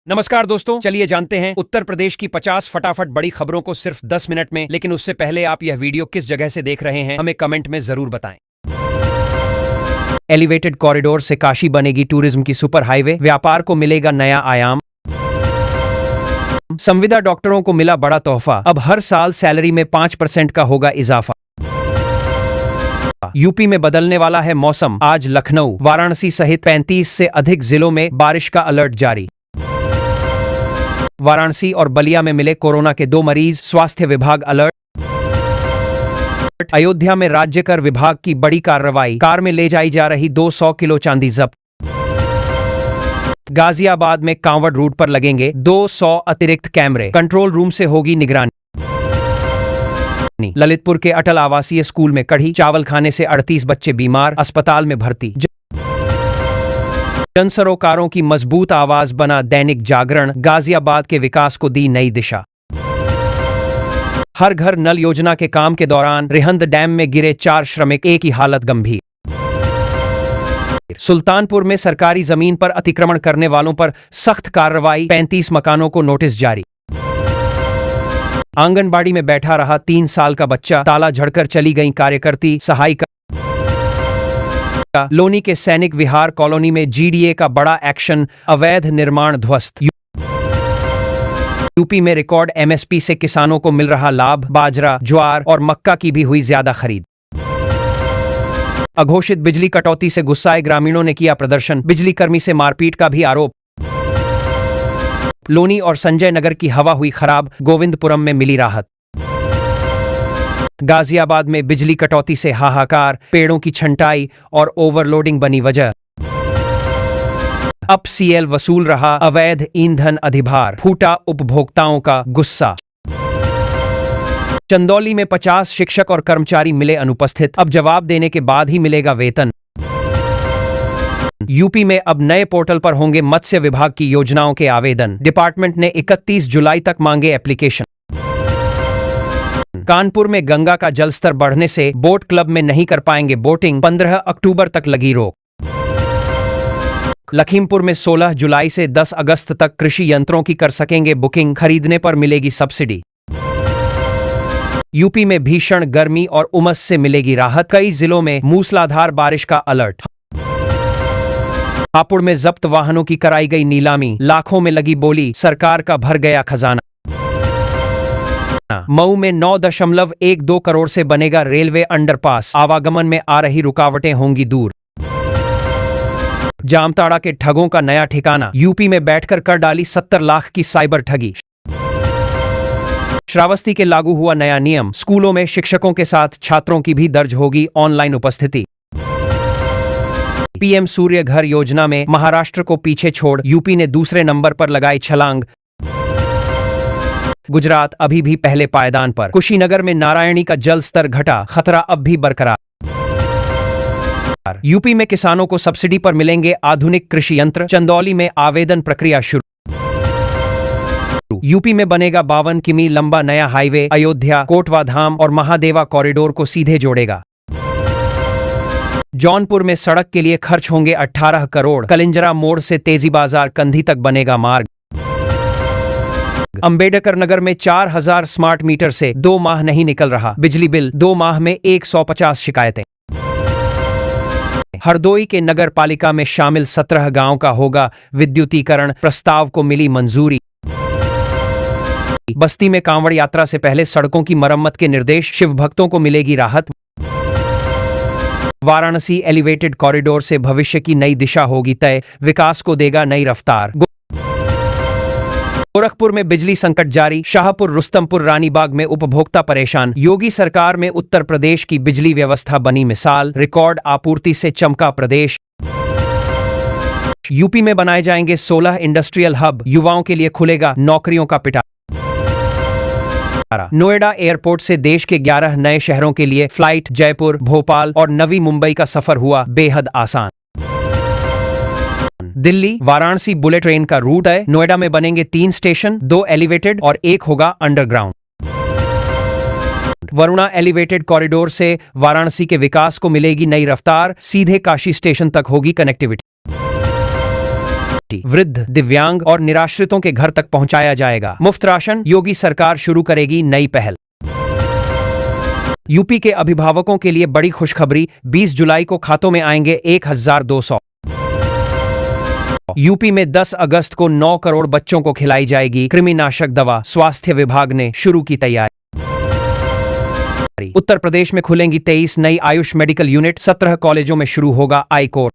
नमस्कार दोस्तों, चलिए जानते हैं उत्तर प्रदेश की 50 फटाफट बड़ी खबरों को सिर्फ 10 मिनट में। लेकिन उससे पहले आप यह वीडियो किस जगह से देख रहे हैं हमें कमेंट में जरूर बताएं। एलिवेटेड कॉरिडोर से काशी बनेगी टूरिज्म की सुपर हाईवे, व्यापार को मिलेगा नया आयाम। संविदा डॉक्टरों को मिला बड़ा तोहफा, अब हर साल सैलरी में 5% का होगा इजाफा। यूपी में बदलने वाला है मौसम, आज लखनऊ, वाराणसी सहित 35 से अधिक जिलों में बारिश का अलर्ट जारी। वाराणसी और बलिया में मिले कोरोना के 2 मरीज, स्वास्थ्य विभाग अलर्ट। अयोध्या में राज्य कर विभाग की बड़ी कार्रवाई, कार में ले जाई जा रही 200 किलो चांदी जब्त। गाजियाबाद में कांवड़ रूट पर लगेंगे 200 अतिरिक्त कैमरे, कंट्रोल रूम से होगी निगरानी। ललितपुर के अटल आवासीय स्कूल में कढ़ी चावल खाने से 38 बच्चे बीमार, अस्पताल में भर्ती। जन सरोकारों की मजबूत आवाज बना दैनिक जागरण, गाजियाबाद के विकास को दी नई दिशा। हर घर नल योजना के काम के दौरान रिहंद डैम में गिरे 4 श्रमिक, एक की हालत गंभीर। सुल्तानपुर में सरकारी जमीन पर अतिक्रमण करने वालों पर सख्त कार्रवाई, 35 मकानों को नोटिस जारी। आंगनबाड़ी में बैठा रहा 3 साल का बच्चा, ताला झड़कर चली गई कार्यकर्ती, सहायिका। लोनी के सैनिक विहार कॉलोनी में जीडीए का बड़ा एक्शन, अवैध निर्माण ध्वस्त। यूपी में रिकॉर्ड एमएसपी से किसानों को मिल रहा लाभ, बाजरा, ज्वार और मक्का की भी हुई ज्यादा खरीद। अघोषित बिजली कटौती से गुस्साए ग्रामीणों ने किया प्रदर्शन, बिजली कर्मी से मारपीट का भी आरोप। लोनी और संजय नगर की हवा हुई खराब, गोविंदपुरम में मिली राहत। गाजियाबाद में बिजली कटौती से हाहाकार, पेड़ों की छंटाई और ओवरलोडिंग बनी वजह। अब सीएल वसूल रहा अवैध ईंधन अधिभार, फूटा उपभोक्ताओं का गुस्सा। चंदौली में 50 शिक्षक और कर्मचारी मिले अनुपस्थित, अब जवाब देने के बाद ही मिलेगा वेतन। यूपी में अब नए पोर्टल पर होंगे मत्स्य विभाग की योजनाओं के आवेदन, डिपार्टमेंट ने 31 जुलाई तक मांगे एप्लीकेशन। कानपुर में गंगा का जलस्तर बढ़ने से बोट क्लब में नहीं कर पाएंगे बोटिंग, 15 अक्टूबर तक लगी रोक। लखीमपुर में 16 जुलाई से 10 अगस्त तक कृषि यंत्रों की कर सकेंगे बुकिंग, खरीदने पर मिलेगी सब्सिडी। यूपी में भीषण गर्मी और उमस से मिलेगी राहत, कई जिलों में मूसलाधार बारिश का अलर्ट। हापुड़ में जब्त वाहनों की कराई गई नीलामी, लाखों में लगी बोली, सरकार का भर गया खजाना। मऊ में 9.12 करोड़ से बनेगा रेलवे अंडरपास, आवागमन में आ रही रुकावटें होंगी दूर। जामताड़ा के ठगों का नया ठिकाना, यूपी में बैठकर कर डाली 70 लाख की साइबर ठगी। श्रावस्ती के लागू हुआ नया नियम, स्कूलों में शिक्षकों के साथ छात्रों की भी दर्ज होगी ऑनलाइन उपस्थिति। पीएम सूर्य घर योजना में महाराष्ट्र को पीछे छोड़ यूपी ने दूसरे नंबर पर लगाई छलांग। गुजरात अभी भी पहले पायदान पर, कुशीनगर में नारायणी का जल स्तर घटा, खतरा अब भी बरकरार। यूपी में किसानों को सब्सिडी पर मिलेंगे आधुनिक कृषि यंत्र, चंदौली में आवेदन प्रक्रिया शुरू। यूपी में बनेगा 52 किमी लंबा नया हाईवे, अयोध्या, कोटवा धाम और महादेवा कॉरिडोर को सीधे जोड़ेगा। जौनपुर में सड़क के लिए खर्च होंगे 18 करोड़, कलिंजरा मोड़ से तेजी बाजार कंधी तक बनेगा मार्ग। अंबेडकर नगर में 4000 स्मार्ट मीटर से 2 माह नहीं निकल रहा बिजली बिल, 2 माह में 150 शिकायतें। हरदोई के नगर पालिका में शामिल 17 गांव का होगा विद्युतीकरण, प्रस्ताव को मिली मंजूरी। बस्ती में कांवड़ यात्रा से पहले सड़कों की मरम्मत के निर्देश, शिव भक्तों को मिलेगी राहत। वाराणसी एलिवेटेड कॉरिडोर से भविष्य की नई दिशा होगी तय, विकास को देगा नई रफ्तार। गोरखपुर में बिजली संकट जारी, शाहपुर, रुस्तमपुर, रानीबाग में उपभोक्ता परेशान, योगी सरकार में उत्तर प्रदेश की बिजली व्यवस्था बनी मिसाल, रिकॉर्ड आपूर्ति से चमका प्रदेश। यूपी में बनाए जाएंगे 16 इंडस्ट्रियल हब, युवाओं के लिए खुलेगा नौकरियों का पिटारा। नोएडा एयरपोर्ट से देश के 11 नए शहरों के लिए फ्लाइट, जयपुर, भोपाल और नवी मुंबई का सफर हुआ बेहद आसान। दिल्ली वाराणसी बुलेट ट्रेन का रूट है, नोएडा में बनेंगे 3 स्टेशन, 2 एलिवेटेड और 1 होगा अंडरग्राउंड। वरुणा एलिवेटेड कॉरिडोर से वाराणसी के विकास को मिलेगी नई रफ्तार, सीधे काशी स्टेशन तक होगी कनेक्टिविटी। वृद्ध, दिव्यांग और निराश्रितों के घर तक पहुंचाया जाएगा मुफ्त राशन। योगी सरकार शुरू करेगी नई पहल। यूपी के अभिभावकों के लिए बड़ी खुशखबरी, 20 जुलाई को खातों में आएंगे 1200। यूपी में 10 अगस्त को 9 करोड़ बच्चों को खिलाई जाएगी कृमिनाशक दवा। स्वास्थ्य विभाग ने शुरू की तैयारी। उत्तर प्रदेश में खुलेंगी 23 नई आयुष मेडिकल यूनिट। 17 कॉलेजों में शुरू होगा आई कोर्स।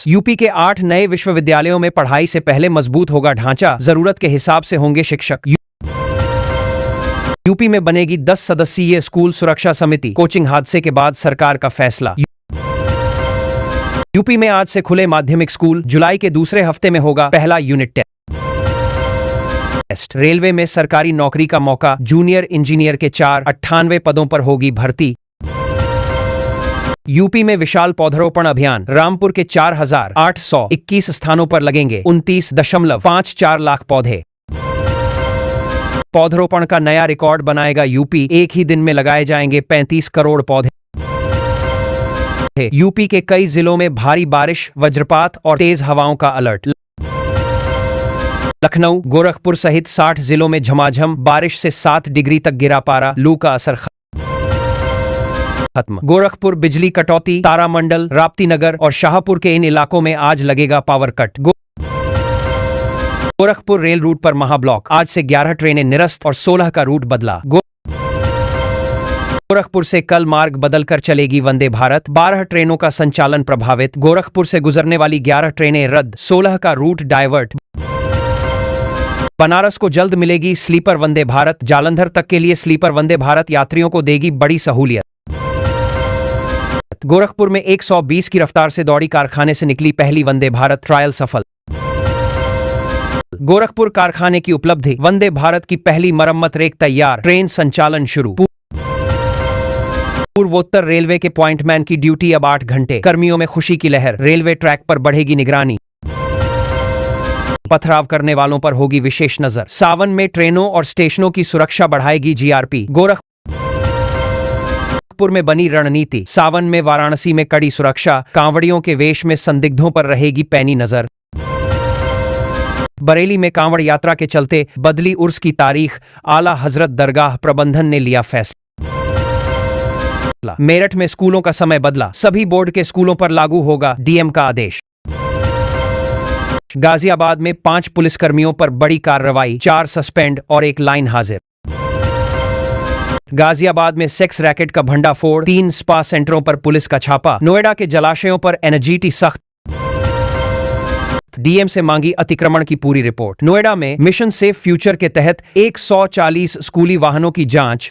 यूपी के 8 नए विश्वविद्यालयों में पढ़ाई से पहले मजबूत होगा ढांचा, जरूरत के हिसाब से होंगे शिक्षक। यूपी में बनेगी 10 सदस्यीय स्कूल सुरक्षा समिति। कोचिंग हादसे के बाद सरकार का फैसला। यूपी में आज से खुले माध्यमिक स्कूल। जुलाई के दूसरे हफ्ते में होगा पहला यूनिट टेस्ट। रेलवे में सरकारी नौकरी का मौका। जूनियर इंजीनियर के 498 पदों पर होगी भर्ती। यूपी में विशाल पौधरोपण अभियान। रामपुर के 4821 स्थानों पर लगेंगे 29.54 लाख पौधे। पौधरोपण का नया रिकॉर्ड बनाएगा यूपी। एक ही दिन में लगाए जाएंगे 35 करोड़ पौधे। यूपी के कई जिलों में भारी बारिश, वज्रपात और तेज हवाओं का अलर्ट। लखनऊ, गोरखपुर सहित 60 जिलों में झमाझम बारिश से 7 डिग्री तक गिरा पारा। लू का असर खत्म। गोरखपुर बिजली कटौती। तारामंडल, राप्ती नगर और शाहपुर के इन इलाकों में आज लगेगा power cut. Gorakhpur rail route पर महाब्लॉक। आज से 11 ट्रेनें निरस्त और 16 का रूट बदला। गोरखपुर से कल मार्ग बदलकर चलेगी वंदे भारत। 12 ट्रेनों का संचालन प्रभावित। गोरखपुर से गुजरने वाली 11 ट्रेनें रद्द, 16 का रूट डाइवर्ट। बनारस को जल्द मिलेगी स्लीपर वंदे भारत। जालंधर तक के लिए स्लीपर वंदे भारत यात्रियों को देगी बड़ी सहूलियत। गोरखपुर में 120 की रफ्तार से दौड़ी कारखाने से निकली पहली वंदे भारत। ट्रायल सफल। गोरखपुर कारखाने की उपलब्धि। वंदे भारत की पहली मरम्मत रेक तैयार। ट्रेन संचालन शुरू। पूर्वोत्तर रेलवे के पॉइंटमैन की ड्यूटी अब 8 घंटे। कर्मियों में खुशी की लहर। रेलवे ट्रैक पर बढ़ेगी निगरानी। पथराव करने वालों पर होगी विशेष नजर। सावन में ट्रेनों और स्टेशनों की सुरक्षा बढ़ाएगी जीआरपी। गोरखपुर में बनी रणनीति। सावन में वाराणसी में कड़ी सुरक्षा। कांवड़ियों के वेश में संदिग्धों पर रहेगी पैनी नजर। बरेली में कांवड़ यात्रा के चलते बदली उर्स की तारीख। आला हजरत दरगाह प्रबंधन ने लिया फैसला। मेरठ में स्कूलों का समय बदला। सभी बोर्ड के स्कूलों पर लागू होगा डीएम का आदेश। गाजियाबाद में 5 पुलिसकर्मियों पर बड़ी कार्रवाई। 4 सस्पेंड और 1 लाइन हाजिर। गाजियाबाद में सेक्स रैकेट का भंडाफोड़। 3 स्पा सेंटरों पर पुलिस का छापा। नोएडा के जलाशयों पर एनजीटी सख्त। डीएम से मांगी अतिक्रमण की पूरी रिपोर्ट। नोएडा में मिशन सेफ फ्यूचर के तहत 140 स्कूली वाहनों की जांच।